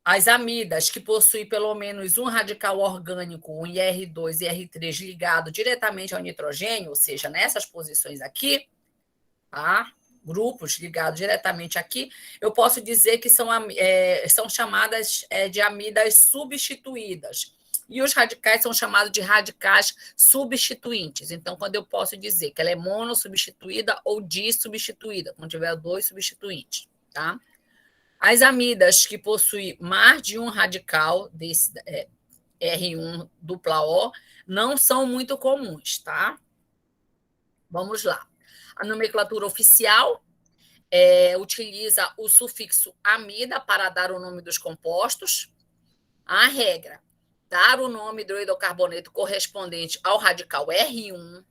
As amidas, que possuem pelo menos um radical orgânico, um IR2 e IR3 ligado diretamente ao nitrogênio, ou seja, nessas posições aqui, tá? Grupos ligados diretamente aqui, eu posso dizer que são chamadas de amidas substituídas. E os radicais são chamados de radicais substituintes. Então, quando eu posso dizer que ela é monossubstituída ou dissubstituída, quando tiver 2 substituintes, tá? As amidas que possuem mais de um radical desse R1 dupla O não são muito comuns, tá? Vamos lá. A nomenclatura oficial utiliza o sufixo amida para dar o nome dos compostos. A regra, dar o nome do hidrocarboneto correspondente ao radical R1.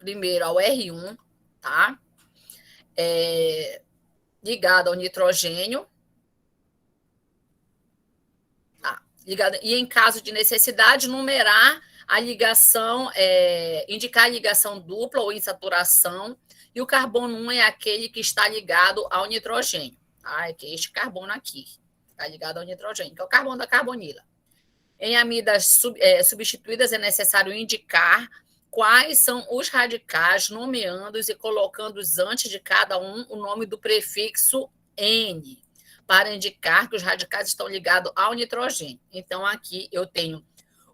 primeiro ao R1, tá? Ligado ao nitrogênio. Tá? E em caso de necessidade, numerar a ligação, indicar a ligação dupla ou insaturação, e o carbono 1 é aquele que está ligado ao nitrogênio, tá? Que é este carbono aqui, está ligado ao nitrogênio, que é o carbono da carbonila. Em amidas substituídas, é necessário indicar quais são os radicais, nomeando-os e colocando-os antes de cada um o nome do prefixo N, para indicar que os radicais estão ligados ao nitrogênio. Então, aqui eu tenho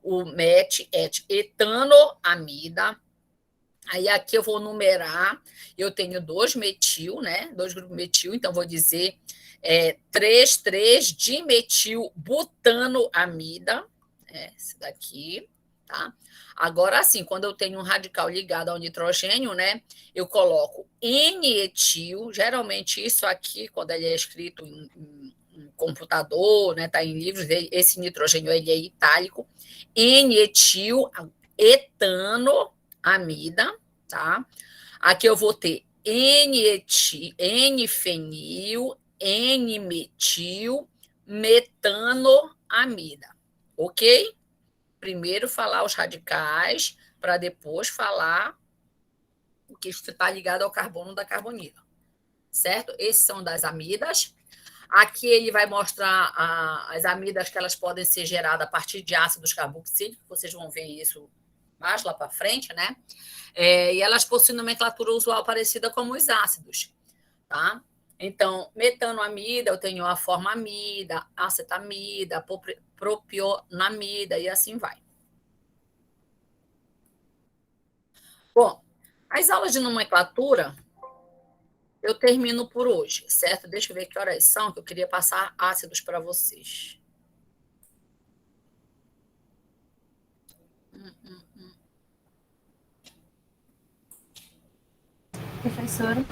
o etanoamida. Aí aqui eu vou numerar, eu tenho 2-metil, né? 2 grupos metil, então vou dizer 3,3-dimetilbutanoamida, esse daqui, tá? Agora, assim, quando eu tenho um radical ligado ao nitrogênio, né? Eu coloco N-etil, geralmente isso aqui, quando ele é escrito em computador, né? Tá em livros, esse nitrogênio ele é itálico, N-etil, etanoamida, tá? Aqui eu vou ter N-fenil, N-metil, metanoamida, ok? Primeiro falar os radicais, para depois falar o que está ligado ao carbono da carbonila, certo? Esses são das amidas. Aqui ele vai mostrar as amidas que elas podem ser geradas a partir de ácidos carboxílicos, vocês vão ver isso mais lá para frente, né? E elas possuem nomenclatura usual parecida como os ácidos, tá? Então, metanoamida, eu tenho a formamida, acetamida, propionamida e assim vai. Bom, as aulas de nomenclatura eu termino por hoje, certo? Deixa eu ver que horas são, que eu queria passar ácidos para vocês. Professora.